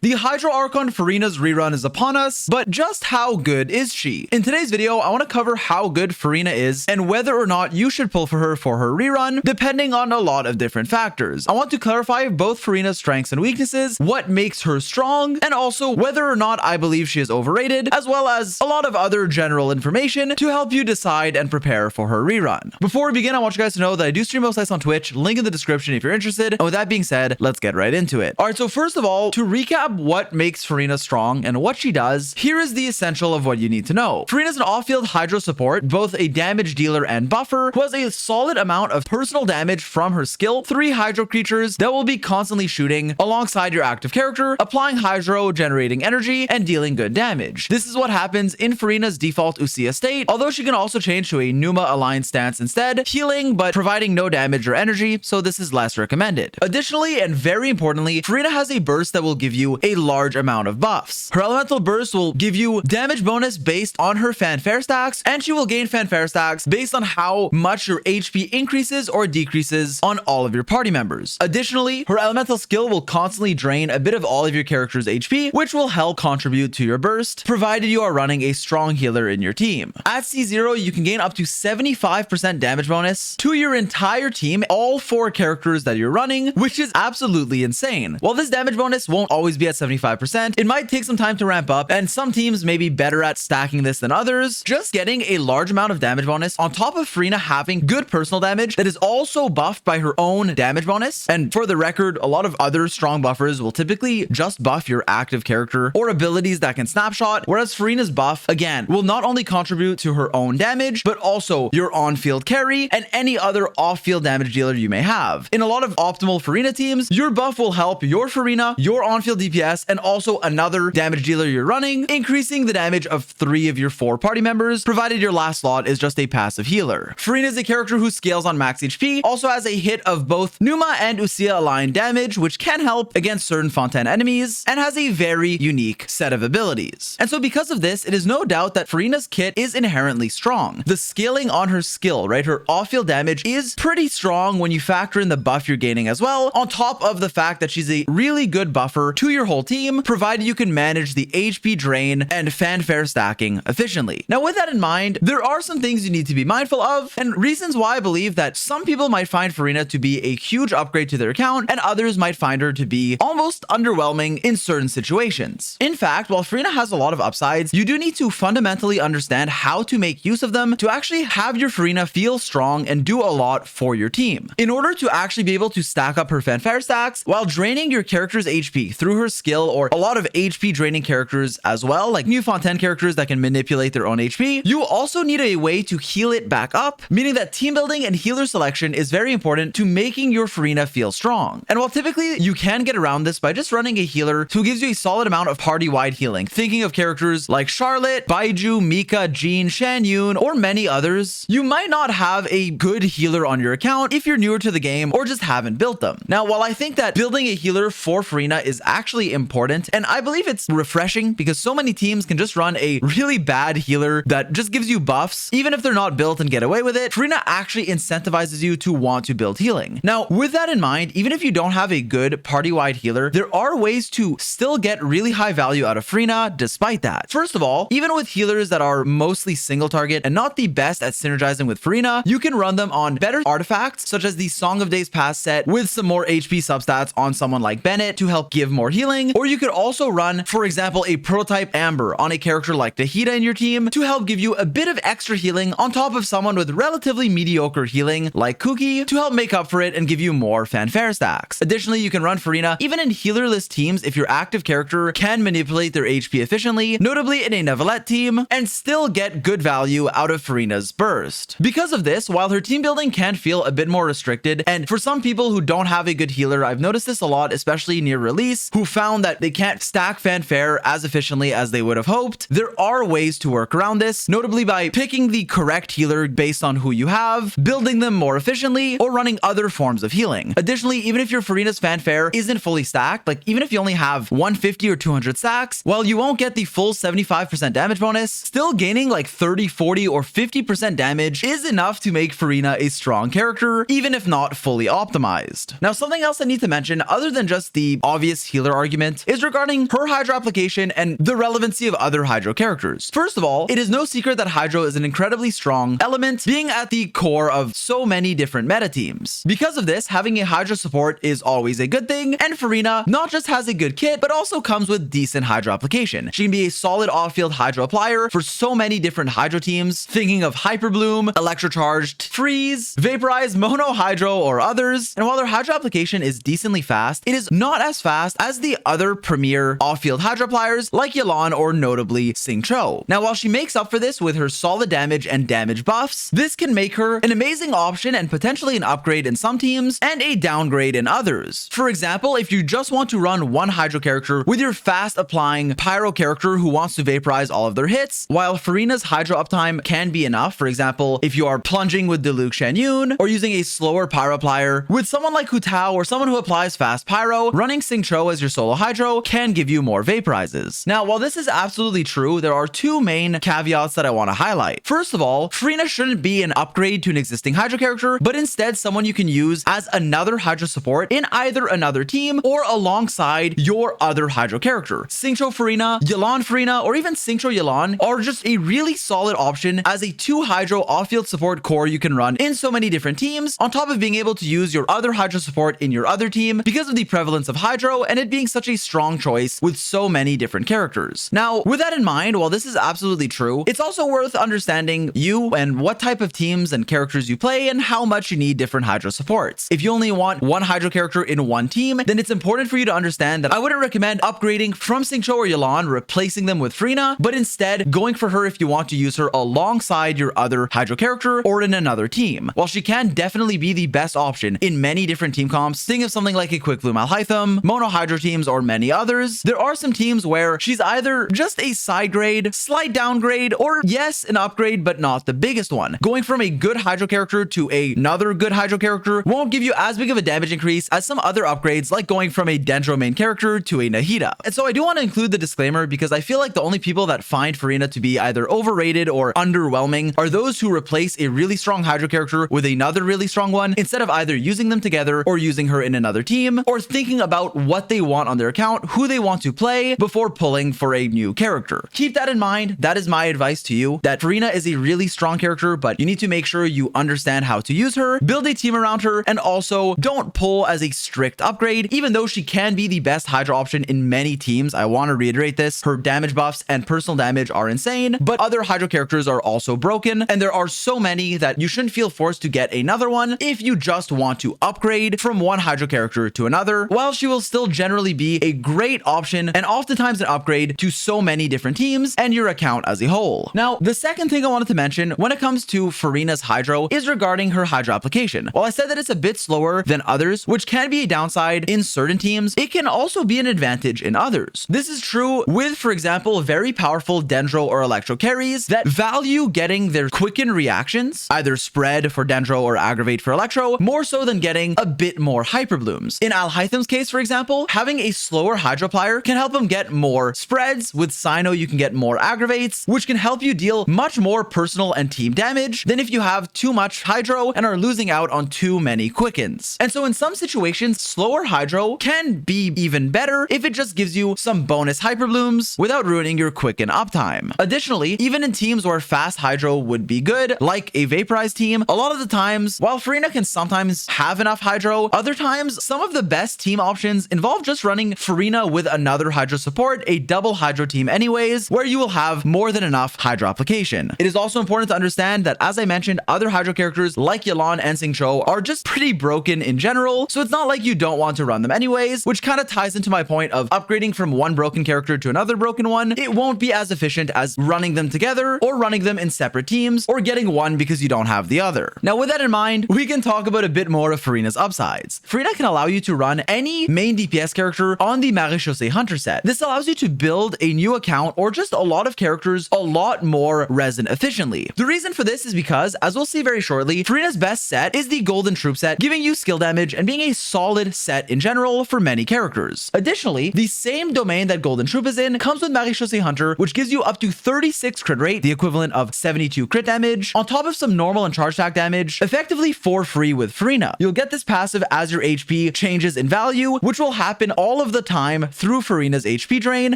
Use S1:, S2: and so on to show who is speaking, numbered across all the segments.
S1: The Hydro Archon Furina's rerun is upon us, but just how good is she? In today's video, I want to cover how good Furina is and whether or not you should pull for her rerun, depending on a lot of different factors. I want to clarify both Furina's strengths and weaknesses, what makes her strong, and also whether or not I believe she is overrated, as well as a lot of other general information to help you decide and prepare for her rerun. Before we begin, I want you guys to know that I do stream most nights on Twitch, link in the description if you're interested. And with that being said, let's get right into it. All right, so first of all, to recap what makes Furina strong and what she does, here is the essential of what you need to know. Furina is an off-field Hydro support, both a damage dealer and buffer, who has a solid amount of personal damage from her skill, 3 Hydro creatures that will be constantly shooting alongside your active character, applying Hydro, generating energy, and dealing good damage. This is what happens in Furina's default Usia state, although she can also change to a Numa aligned stance instead, healing but providing no damage or energy, so this is less recommended. Additionally, and very importantly, Furina has a burst that will give you a large amount of buffs. Her elemental burst will give you damage bonus based on her fanfare stacks, and she will gain fanfare stacks based on how much your HP increases or decreases on all of your party members. Additionally, her elemental skill will constantly drain a bit of all of your character's HP, which will help contribute to your burst, provided you are running a strong healer in your team. At C0, you can gain up to 75% damage bonus to your entire team, all 4 characters that you're running, which is absolutely insane. While this damage bonus won't always be at 75%, it might take some time to ramp up, and some teams may be better at stacking this than others. Just getting a large amount of damage bonus on top of Furina having good personal damage that is also buffed by her own damage bonus. And for the record, a lot of other strong buffers will typically just buff your active character or abilities that can snapshot, whereas Furina's buff, again, will not only contribute to her own damage, but also your on-field carry and any other off-field damage dealer you may have. In a lot of optimal Furina teams, your buff will help your Furina, your on-field DPS, and also another damage dealer you're running, increasing the damage of 3 of your 4 party members, provided your last slot is just a passive healer. Furina is a character who scales on max HP, also has a hit of both Numa and Usia aligned damage, which can help against certain Fontaine enemies, and has a very unique set of abilities. And so because of this, it is no doubt that Furina's kit is inherently strong. The scaling on her skill, right, her off-field damage is pretty strong when you factor in the buff you're gaining as well, on top of the fact that she's a really good buffer to your whole team, provided you can manage the HP drain and fanfare stacking efficiently. Now, with that in mind, there are some things you need to be mindful of, and reasons why I believe that some people might find Furina to be a huge upgrade to their account, and others might find her to be almost underwhelming in certain situations. In fact, while Furina has a lot of upsides, you do need to fundamentally understand how to make use of them to actually have your Furina feel strong and do a lot for your team. In order to actually be able to stack up her fanfare stacks while draining your character's HP through her skill, or a lot of HP draining characters as well, like new Fontaine characters that can manipulate their own HP, you also need a way to heal it back up, meaning that team building and healer selection is very important to making your Furina feel strong. And while typically you can get around this by just running a healer who gives you a solid amount of party-wide healing, thinking of characters like Charlotte, Baiju, Mika, Jean, Shan Yun, or many others, you might not have a good healer on your account if you're newer to the game or just haven't built them. Now, while I think that building a healer for Furina is actually important, and I believe it's refreshing because so many teams can just run a really bad healer that just gives you buffs, even if they're not built and get away with it, Furina actually incentivizes you to want to build healing. Now, with that in mind, even if you don't have a good party-wide healer, there are ways to still get really high value out of Furina despite that. First of all, even with healers that are mostly single target and not the best at synergizing with Furina, you can run them on better artifacts, such as the Song of Days Past set with some more HP substats on someone like Bennett to help give more healing, or you could also run, for example, a prototype Amber on a character like Tahita in your team to help give you a bit of extra healing on top of someone with relatively mediocre healing like Cookie to help make up for it and give you more fanfare stacks. Additionally, you can run Furina even in healerless teams if your active character can manipulate their HP efficiently, notably in a Neuvillette team, and still get good value out of Furina's burst. Because of this, while her team building can feel a bit more restricted, and for some people who don't have a good healer, I've noticed this a lot, especially near release, who found that they can't stack fanfare as efficiently as they would have hoped, there are ways to work around this, notably by picking the correct healer based on who you have, building them more efficiently, or running other forms of healing. Additionally, even if your Furina's fanfare isn't fully stacked, like even if you only have 150 or 200 stacks, while you won't get the full 75% damage bonus, still gaining like 30, 40, or 50% damage is enough to make Furina a strong character, even if not fully optimized. Now, something else I need to mention, other than just the obvious healer argument, argument is regarding her Hydro application and the relevancy of other Hydro characters. First of all, it is no secret that Hydro is an incredibly strong element, being at the core of so many different meta teams. Because of this, having a Hydro support is always a good thing, and Furina not just has a good kit, but also comes with decent Hydro application. She can be a solid off-field Hydro applier for so many different Hydro teams, thinking of Hyper Bloom, Electrocharged, Freeze, Vaporize, Mono Hydro, or others. And while their Hydro application is decently fast, it is not as fast as the other premier off-field Hydro appliers like Yelan or notably Xingqiu. Now, while she makes up for this with her solid damage and damage buffs, this can make her an amazing option and potentially an upgrade in some teams and a downgrade in others. For example, if you just want to run one Hydro character with your fast applying Pyro character who wants to vaporize all of their hits, while Furina's Hydro uptime can be enough, for example, if you are plunging with Diluc Shanyun or using a slower Pyro applier, with someone like Hutao or someone who applies fast Pyro, running Xingqiu as your solo Hydro can give you more vaporizes. Now, while this is absolutely true, there are two main caveats that I want to highlight. First of all, Furina shouldn't be an upgrade to an existing Hydro character, but instead someone you can use as another Hydro support in either another team or alongside your other Hydro character. Xingqiu Furina, Yelan Furina, or even Xingqiu Yelan are just a really solid option as a 2 Hydro off-field support core you can run in so many different teams, on top of being able to use your other Hydro support in your other team because of the prevalence of Hydro and it being such a strong choice with so many different characters. Now, with that in mind, while this is absolutely true, it's also worth understanding you and what type of teams and characters you play and how much you need different Hydro supports. If you only want one Hydro character in one team, then it's important for you to understand that I wouldn't recommend upgrading from Xingqiu or Yelan, replacing them with Furina, but instead going for her if you want to use her alongside your other Hydro character or in another team. While she can definitely be the best option in many different team comps, think of something like a Quick Bloom Alhaitham, Mono Hydro teams, or many others, there are some teams where she's either just a side grade, slight downgrade, or yes, an upgrade, but not the biggest one. Going from a good Hydro character to another good Hydro character won't give you as big of a damage increase as some other upgrades, like going from a Dendro main character to a Nahida. And so I do want to include the disclaimer because I feel like the only people that find Furina to be either overrated or underwhelming are those who replace a really strong Hydro character with another really strong one instead of either using them together or using her in another team or thinking about what they want on their account, who they want to play before pulling for a new character. Keep that in mind. That is my advice to you, that Furina is a really strong character, but you need to make sure you understand how to use her, build a team around her, and also don't pull as a strict upgrade. Even though she can be the best Hydro option in many teams, I want to reiterate this, her damage buffs and personal damage are insane, but other Hydro characters are also broken, and there are so many that you shouldn't feel forced to get another one if you just want to upgrade from one Hydro character to another, while she will still generally be a great option and oftentimes an upgrade to so many different teams and your account as a whole. Now, the second thing I wanted to mention when it comes to Furina's Hydro is regarding her Hydro application. While I said that it's a bit slower than others, which can be a downside in certain teams, it can also be an advantage in others. This is true with, for example, very powerful Dendro or Electro carries that value getting their quicken reactions, either spread for Dendro or aggravate for Electro, more so than getting a bit more Hyper Blooms. In Alhaitham's case, for example, having a slower Hydro applier can help him get more spreads. With Sino, you can get more aggravates, which can help you deal much more personal and team damage than if you have too much Hydro and are losing out on too many quickens. And so in some situations, slower Hydro can be even better if it just gives you some bonus Hyper Blooms without ruining your quicken uptime. Additionally, even in teams where fast Hydro would be good, like a Vaporize team, a lot of the times, while Furina can sometimes have enough Hydro, other times, some of the best team options involve just running Furina with another Hydro support, a double Hydro team anyways, where you will have more than enough Hydro application. It is also important to understand that, as I mentioned, other Hydro characters like Yelan and Xingqiu are just pretty broken in general, so it's not like you don't want to run them anyways, which kind of ties into my point of upgrading from one broken character to another broken one. It won't be as efficient as running them together or running them in separate teams or getting one because you don't have the other. Now, with that in mind, we can talk about a bit more of Furina's upsides. Furina can allow you to run any main DPS character on the Maréchaussée Hunter set. This allows you to build a new account or just a lot of characters a lot more resin efficiently. The reason for this is because, as we'll see very shortly, Furina's best set is the Golden Troop set, giving you skill damage and being a solid set in general for many characters. Additionally, the same domain that Golden Troop is in comes with Maréchaussée Hunter, which gives you up to 36 crit rate, the equivalent of 72 crit damage, on top of some normal and charge attack damage, effectively for free with Furina. You'll get this passive as your HP changes in value, which will happen all all of the time through Furina's HP drain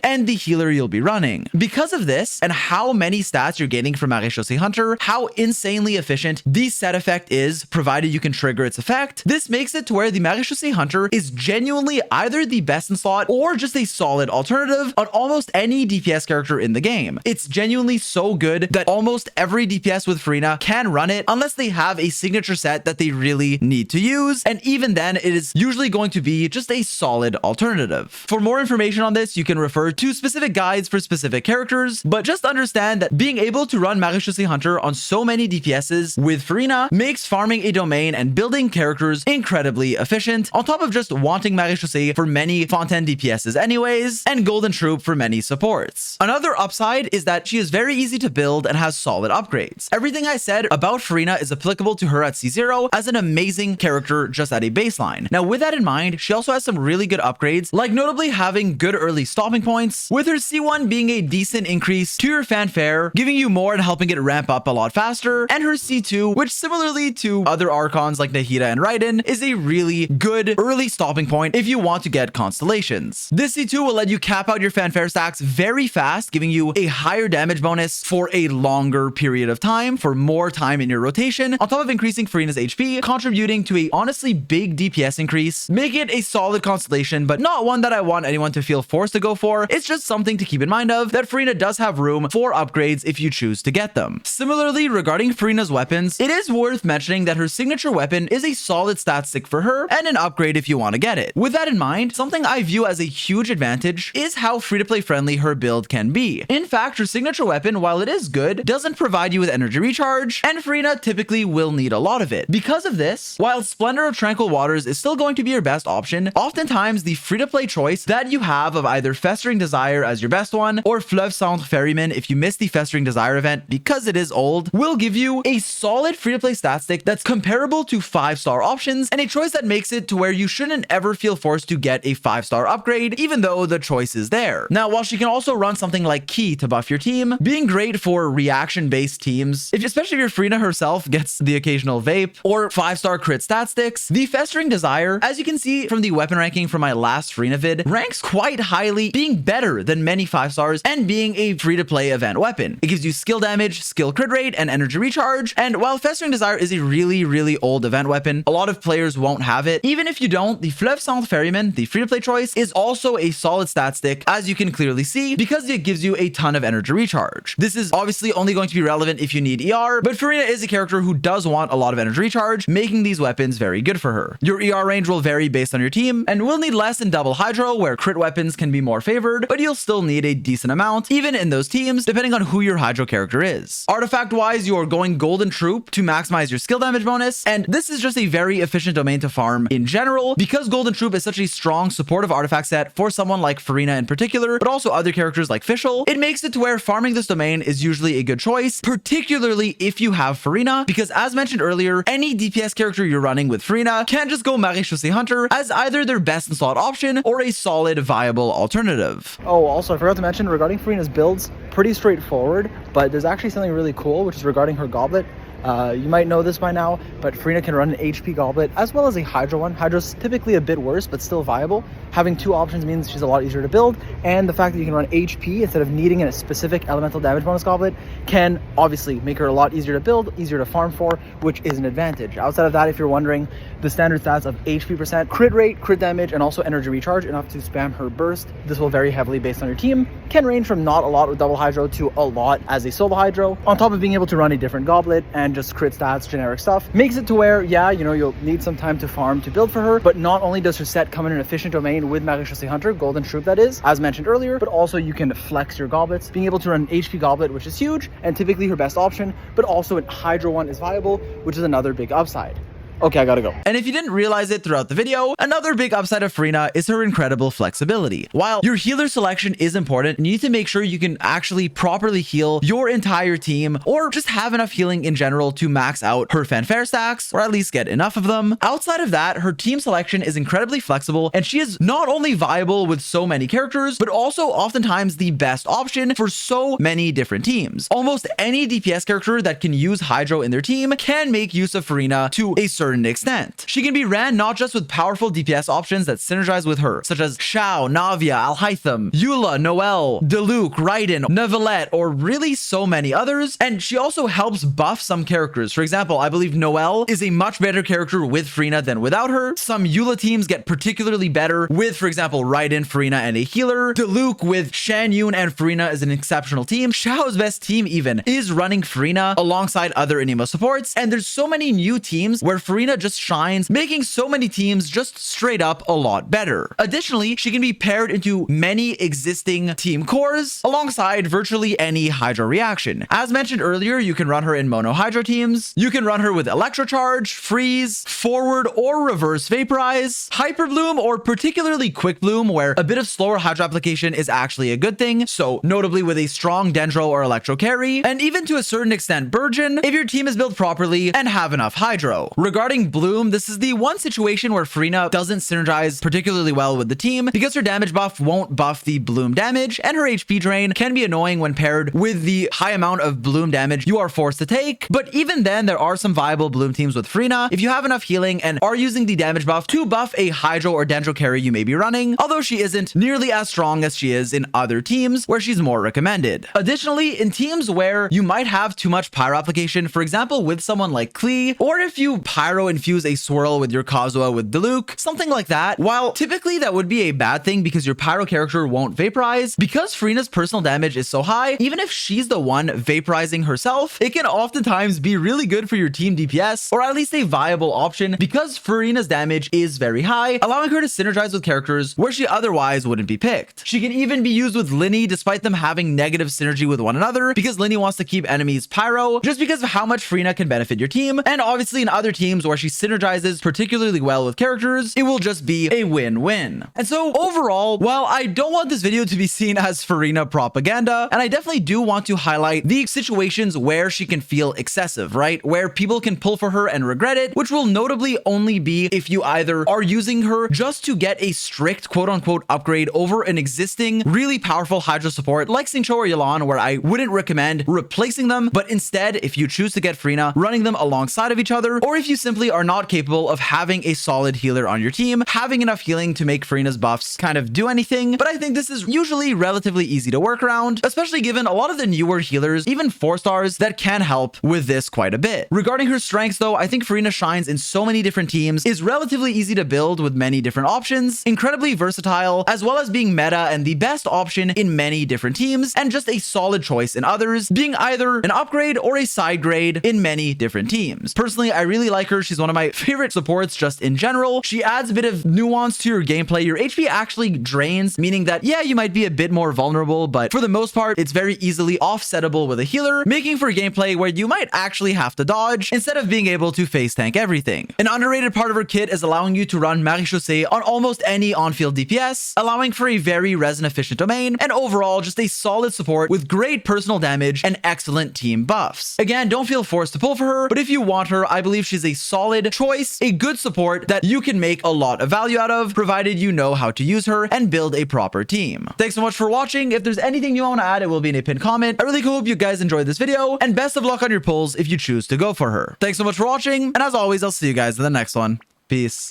S1: and the healer you'll be running. Because of this, and how many stats you're getting from Marechaussee Hunter, how insanely efficient the set effect is, provided you can trigger its effect, this makes it to where the Marechaussee Hunter is genuinely either the best in slot or just a solid alternative on almost any DPS character in the game. It's genuinely so good that almost every DPS with Furina can run it unless they have a signature set that they really need to use, and even then it is usually going to be just a solid alternative. For more information on this, you can refer to specific guides for specific characters, but just understand that being able to run Marechaussee Hunter on so many DPSs with Furina makes farming a domain and building characters incredibly efficient, on top of just wanting Marechaussee for many Fontaine DPSs anyways, and Golden Troop for many supports. Another upside is that she is very easy to build and has solid upgrades. Everything I said about Furina is applicable to her at C0 as an amazing character just at a baseline. Now with that in mind, she also has some really good upgrades, like notably having good early stopping points, with her C1 being a decent increase to your fanfare, giving you more and helping it ramp up a lot faster, and her C2, which similarly to other Archons like Nahida and Raiden, is a really good early stopping point if you want to get constellations. This C2 will let you cap out your fanfare stacks very fast, giving you a higher damage bonus for a longer period of time, for more time in your rotation, on top of increasing Furina's HP, contributing to a honestly big DPS increase. Make it a solid constellation, but not one that I want anyone to feel forced to go for. It's just something to keep in mind of, that Furina does have room for upgrades if you choose to get them. Similarly, regarding Furina's weapons, it is worth mentioning that her signature weapon is a solid stat stick for her and an upgrade if you want to get it. With that in mind, something I view as a huge advantage is how free-to-play friendly her build can be. In fact, her signature weapon, while it is good, doesn't provide you with energy recharge, and Furina typically will need a lot of it. Because of this, while Splendor of Tranquil Waters is still going to be your best option, oftentimes the free-to-play choice that you have of either Festering Desire as your best one, or Fleuve Centre Ferryman if you miss the Festering Desire event because it is old, will give you a solid free-to-play stat stick that's comparable to 5-star options, and a choice that makes it to where you shouldn't ever feel forced to get a 5-star upgrade, even though the choice is there. Now, while she can also run something like Ki to buff your team, being great for reaction-based teams, especially if your Furina herself gets the occasional vape, or 5-star crit stat sticks, the Festering Desire, as you can see from the weapon ranking from my last Furina vid, ranks quite highly, being better than many 5-stars and being a free-to-play event weapon. It gives you skill damage, skill crit rate, and energy recharge, and while Festering Desire is a really old event weapon, a lot of players won't have it. Even if you don't, the Fleuve Centre Ferryman, the free-to-play choice, is also a solid stat stick, as you can clearly see, because it gives you a ton of energy recharge. This is obviously only going to be relevant if you need ER, but Furina is a character who does want a lot of energy recharge, making these weapons very good for her. Your ER range will vary based on your team, and will need less in double hydro, where crit weapons can be more favored, but you'll still need a decent amount, even in those teams, depending on who your hydro character is. Artifact-wise, you're going Golden Troop to maximize your skill damage bonus, and this is just a very efficient domain to farm in general, because Golden Troop is such a strong supportive artifact set for someone like Furina in particular, but also other characters like Fischl. It makes it to where farming this domain is usually a good choice, particularly if you have Furina, because as mentioned earlier, any DPS character you're running with Furina can just go Marechaussee Hunter as either their best in slot option or a solid viable alternative.
S2: Oh, also I forgot to mention regarding Furina's builds, pretty straightforward, but there's actually something really cool, which is regarding her goblet. You might know this by now, but Furina can run an HP goblet as well as a Hydro one. Hydro's typically a bit worse, but still viable. Having two options means she's a lot easier to build, and the fact that you can run HP instead of needing a specific elemental damage bonus goblet can obviously make her a lot easier to build, easier to farm for, which is an advantage. Outside of that, if you're wondering, the standard stats of HP percent, crit rate, crit damage, and also energy recharge enough to spam her burst. This will vary heavily based on your team. Can range from not a lot with double Hydro to a lot as a solo Hydro, on top of being able to run a different goblet and just crit stats, generic stuff. Makes it to where, yeah, you know, you'll need some time to farm to build for her, but not only does her set come in an efficient domain with Marechaussee Hunter, Golden Troop that is, as mentioned earlier, but also you can flex your goblets, being able to run an HP goblet, which is huge, and typically her best option, but also an Hydro one is viable, which is another big upside. Okay, I gotta go.
S1: And if you didn't realize it throughout the video, another big upside of Furina is her incredible flexibility. While your healer selection is important, you need to make sure you can actually properly heal your entire team, or just have enough healing in general to max out her fanfare stacks, or at least get enough of them. Outside of that, her team selection is incredibly flexible, and she is not only viable with so many characters, but also oftentimes the best option for so many different teams. Almost any DPS character that can use Hydro in their team can make use of Furina to a certain certain extent. She can be ran not just with powerful DPS options that synergize with her, such as Xiao, Navia, Alhaitham, Eula, Noelle, Diluc, Raiden, Neuvillette, or really so many others, and she also helps buff some characters. For example, I believe Noelle is a much better character with Furina than without her. Some Eula teams get particularly better with, for example, Raiden, Furina, and a healer. Diluc with Shan Yun and Furina is an exceptional team. Xiao's best team even is running Furina alongside other Anemo supports, and there's so many new teams where Furina just shines, making so many teams just straight up a lot better. Additionally, she can be paired into many existing team cores alongside virtually any Hydro reaction. As mentioned earlier, you can run her in mono Hydro teams. You can run her with Electrocharge, Freeze, Forward or Reverse Vaporize, Hyper Bloom, or particularly Quick Bloom, where a bit of slower Hydro application is actually a good thing, so notably with a strong Dendro or Electro carry, and even to a certain extent Burgeon if your team is built properly and have enough Hydro. Regarding Bloom, this is the one situation where Furina doesn't synergize particularly well with the team because her damage buff won't buff the Bloom damage, and her HP drain can be annoying when paired with the high amount of Bloom damage you are forced to take. But even then, there are some viable Bloom teams with Furina if you have enough healing and are using the damage buff to buff a Hydro or Dendro carry you may be running, although she isn't nearly as strong as she is in other teams where she's more recommended. Additionally, in teams where you might have too much pyro application, for example with someone like Klee, or if you pyro infuse a swirl with your Kazuha with Diluc, something like that, while typically that would be a bad thing because your pyro character won't vaporize, because Furina's personal damage is so high, even if she's the one vaporizing herself, it can oftentimes be really good for your team DPS, or at least a viable option because Furina's damage is very high, allowing her to synergize with characters where she otherwise wouldn't be picked. She can even be used with Linny despite them having negative synergy with one another because Linny wants to keep enemies pyro just because of how much Furina can benefit your team, and obviously in other teams where she synergizes particularly well with characters, it will just be a win-win. And so overall, while I don't want this video to be seen as Furina propaganda, and I definitely do want to highlight the situations where she can feel excessive, right? Where people can pull for her and regret it, which will notably only be if you either are using her just to get a strict quote-unquote upgrade over an existing really powerful Hydro support like Xingqiu or Yelan, where I wouldn't recommend replacing them, but instead, if you choose to get Furina, running them alongside of each other, or if you simply are not capable of having a solid healer on your team, having enough healing to make Furina's buffs kind of do anything. But I think this is usually relatively easy to work around, especially given a lot of the newer healers, even 4 stars, that can help with this quite a bit. Regarding her strengths though, I think Furina shines in so many different teams, is relatively easy to build with many different options, incredibly versatile, as well as being meta and the best option in many different teams, and just a solid choice in others, being either an upgrade or a side grade in many different teams. Personally, I really like her. She's one of my favorite supports just in general. She adds a bit of nuance to your gameplay. Your HP actually drains, meaning that, yeah, you might be a bit more vulnerable, but for the most part, it's very easily offsettable with a healer, making for gameplay where you might actually have to dodge instead of being able to face tank everything. An underrated part of her kit is allowing you to run Marie-Chaussée on almost any on-field DPS, allowing for a very resin efficient domain, and overall just a solid support with great personal damage and excellent team buffs. Again, don't feel forced to pull for her, but if you want her, I believe she's a solid choice, a good support that you can make a lot of value out of, provided you know how to use her and build a proper team. Thanks so much for watching. If there's anything you want to add, it will be in a pinned comment. I really hope you guys enjoyed this video, and best of luck on your pulls if you choose to go for her. Thanks so much for watching, and as always, I'll see you guys in the next one. Peace.